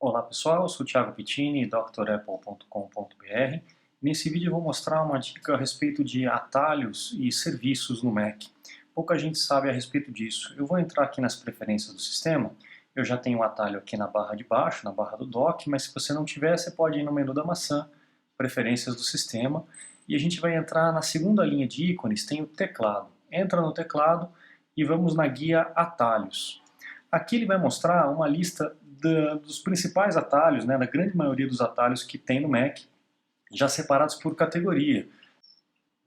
Olá pessoal, eu sou o Thiago Pittini, drapple.com.br. Nesse vídeo eu vou mostrar uma dica a respeito de atalhos e serviços no Mac. Pouca gente sabe a respeito disso. Eu vou entrar aqui nas preferências do sistema. Eu já tenho um atalho aqui na barra de baixo, na barra do dock, mas se você não tiver, você pode ir no menu da maçã, preferências do sistema, e a gente vai entrar na segunda linha de ícones, tem o teclado. Entra no teclado e vamos na guia atalhos. Aqui ele vai mostrar uma lista dos principais atalhos, né, da grande maioria dos atalhos que tem no Mac, já separados por categoria.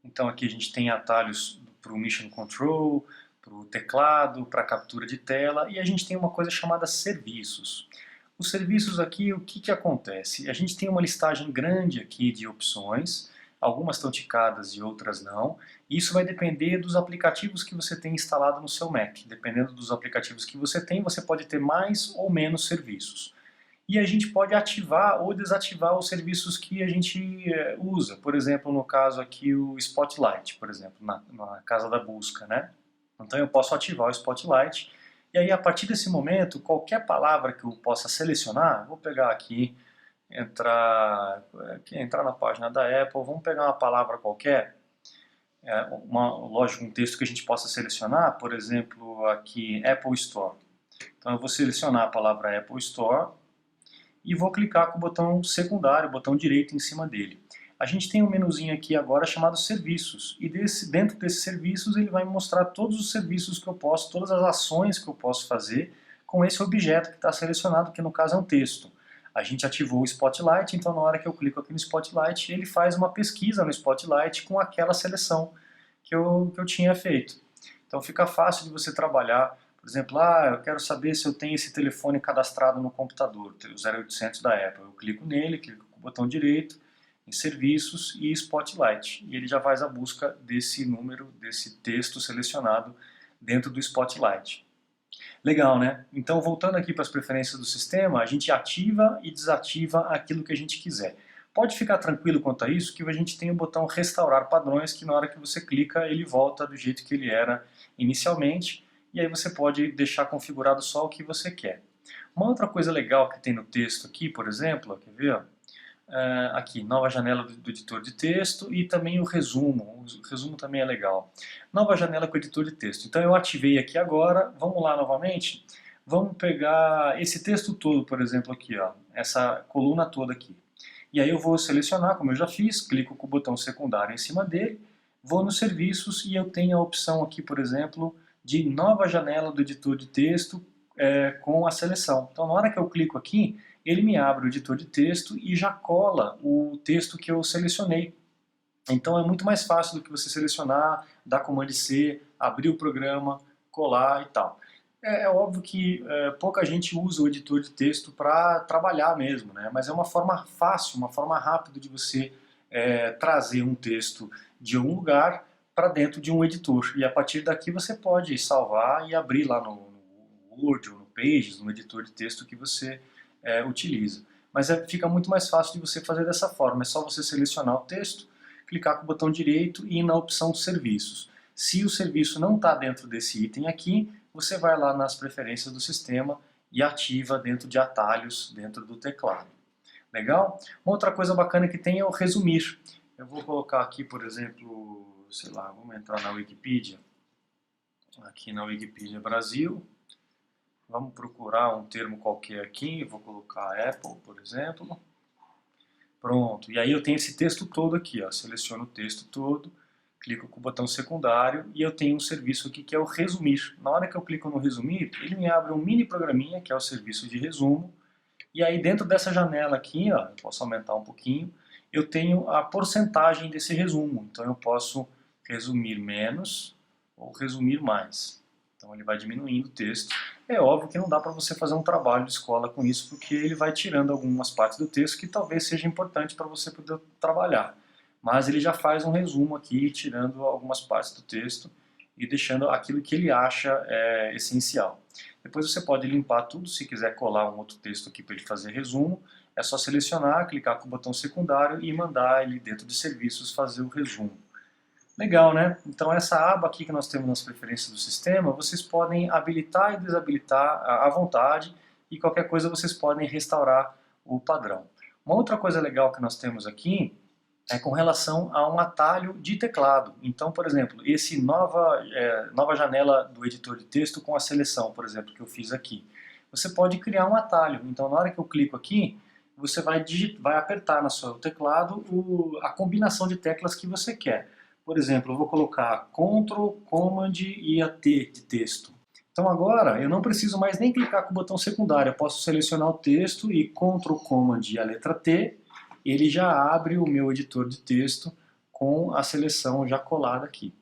Então aqui a gente tem atalhos para o Mission Control, para o teclado, para a captura de tela, e a gente tem uma coisa chamada serviços. Os serviços aqui, o que acontece? A gente tem uma listagem grande aqui de opções, algumas estão ticadas e outras não, e isso vai depender dos aplicativos que você tem instalado no seu Mac. Dependendo dos aplicativos que você tem, você pode ter mais ou menos serviços. E a gente pode ativar ou desativar os serviços que a gente usa. Por exemplo, no caso aqui o Spotlight, por exemplo, na casa da busca, né? Então eu posso ativar o Spotlight, e aí a partir desse momento, qualquer palavra que eu possa selecionar, vou pegar aqui, entrar na página da Apple, vamos pegar uma palavra qualquer, lógico, um texto que a gente possa selecionar, por exemplo, aqui, Apple Store. Então eu vou selecionar a palavra Apple Store e vou clicar com o botão secundário, o botão direito em cima dele. A gente tem um menuzinho aqui agora chamado Serviços, e dentro desses serviços ele vai me mostrar todos os serviços que eu posso, todas as ações que eu posso fazer com esse objeto que está selecionado, que no caso é um texto. A gente ativou o Spotlight, então na hora que eu clico aqui no Spotlight, ele faz uma pesquisa no Spotlight com aquela seleção que eu tinha feito. Então fica fácil de você trabalhar. Por exemplo, eu quero saber se eu tenho esse telefone cadastrado no computador, o 0800 da Apple. Eu clico nele, clico com o botão direito, em Serviços e Spotlight. E ele já faz a busca desse número, desse texto selecionado dentro do Spotlight. Legal, né? Então, voltando aqui para as preferências do sistema, a gente ativa e desativa aquilo que a gente quiser. Pode ficar tranquilo quanto a isso, que a gente tem o botão Restaurar Padrões, que na hora que você clica, ele volta do jeito que ele era inicialmente, e aí você pode deixar configurado só o que você quer. Uma outra coisa legal que tem no texto aqui, por exemplo, quer ver? Aqui, nova janela do editor de texto e também o resumo. O resumo também é legal. Nova janela com editor de texto. Então eu ativei aqui agora, vamos lá novamente. Vamos pegar esse texto todo, por exemplo, aqui, ó, essa coluna toda aqui. E aí eu vou selecionar, como eu já fiz, clico com o botão secundário em cima dele, vou nos serviços e eu tenho a opção aqui, por exemplo, de nova janela do editor de texto com a seleção. Então na hora que eu clico aqui, ele me abre o editor de texto e já cola o texto que eu selecionei. Então é muito mais fácil do que você selecionar, dar comando C, abrir o programa, colar e tal. É óbvio que pouca gente usa o editor de texto para trabalhar mesmo, né? Mas é uma forma fácil, uma forma rápida de você trazer um texto de um lugar para dentro de um editor. E a partir daqui você pode salvar e abrir lá no Word ou no Pages, no editor de texto que você utiliza. Mas fica muito mais fácil de você fazer dessa forma. É só você selecionar o texto, clicar com o botão direito e ir na opção Serviços. Se o serviço não está dentro desse item aqui, você vai lá nas preferências do sistema e ativa dentro de atalhos, dentro do teclado. Legal? Uma outra coisa bacana que tem é o resumir. Eu vou colocar aqui, por exemplo, sei lá, vamos entrar na Wikipedia. Aqui na Wikipedia Brasil. Vamos procurar um termo qualquer aqui, vou colocar Apple, por exemplo. Pronto, e aí eu tenho esse texto todo aqui, ó. Seleciono o texto todo, clico com o botão secundário e eu tenho um serviço aqui que é o resumir. Na hora que eu clico no resumir, ele me abre um mini programinha, que é o serviço de resumo, e aí dentro dessa janela aqui, ó, eu posso aumentar um pouquinho, eu tenho a porcentagem desse resumo. Então eu posso resumir menos ou resumir mais. Então ele vai diminuindo o texto. É óbvio que não dá para você fazer um trabalho de escola com isso, porque ele vai tirando algumas partes do texto que talvez seja importante para você poder trabalhar. Mas ele já faz um resumo aqui, tirando algumas partes do texto e deixando aquilo que ele acha essencial. Depois você pode limpar tudo, se quiser colar um outro texto aqui para ele fazer resumo, é só selecionar, clicar com o botão secundário e mandar ele dentro de serviços fazer o resumo. Legal, né? Então essa aba aqui que nós temos nas preferências do sistema, vocês podem habilitar e desabilitar à vontade e qualquer coisa vocês podem restaurar o padrão. Uma outra coisa legal que nós temos aqui é com relação a um atalho de teclado. Então, por exemplo, esse nova janela do editor de texto com a seleção, por exemplo, que eu fiz aqui. Você pode criar um atalho. Então, na hora que eu clico aqui, você vai apertar no seu teclado a combinação de teclas que você quer. Por exemplo, eu vou colocar Ctrl, Command e a T de texto. Então agora eu não preciso mais nem clicar com o botão secundário, eu posso selecionar o texto e Ctrl, Command e a letra T, ele já abre o meu editor de texto com a seleção já colada aqui.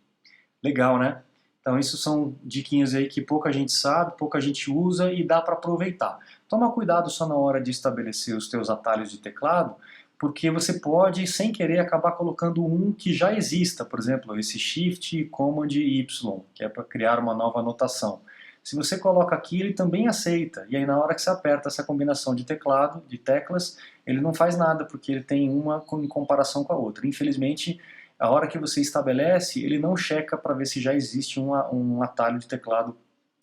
Legal, né? Então isso são diquinhas aí que pouca gente sabe, pouca gente usa e dá para aproveitar. Toma cuidado só na hora de estabelecer os teus atalhos de teclado, porque você pode, sem querer, acabar colocando um que já exista, por exemplo, esse Shift, Command e Y, que é para criar uma nova anotação. Se você coloca aqui, ele também aceita, e aí na hora que você aperta essa combinação de teclado, de teclas, ele não faz nada, porque ele tem uma em comparação com a outra. Infelizmente, a hora que você estabelece, ele não checa para ver se já existe um atalho de teclado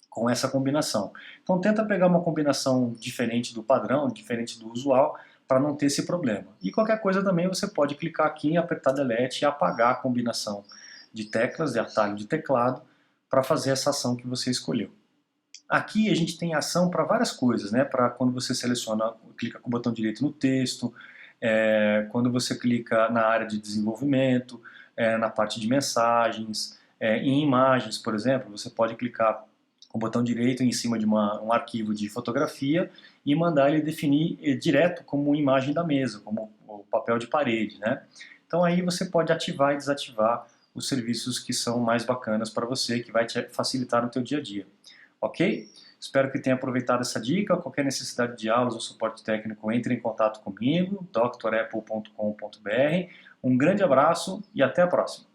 com essa combinação. Então tenta pegar uma combinação diferente do padrão, diferente do usual, para não ter esse problema. E qualquer coisa também você pode clicar aqui, apertar Delete e apagar a combinação de teclas, de atalho de teclado, para fazer essa ação que você escolheu. Aqui a gente tem ação para várias coisas, né? Para quando você seleciona, clica com o botão direito no texto, quando você clica na área de desenvolvimento, na parte de mensagens, em imagens, por exemplo, você pode clicar com o botão direito em cima de um arquivo de fotografia e mandar ele definir direto como imagem da mesa, como o papel de parede, né? Então aí você pode ativar e desativar os serviços que são mais bacanas para você, que vai te facilitar no teu dia a dia. Ok? Espero que tenha aproveitado essa dica. Qualquer necessidade de aulas ou suporte técnico, entre em contato comigo, drapple.com.br. Um grande abraço e até a próxima!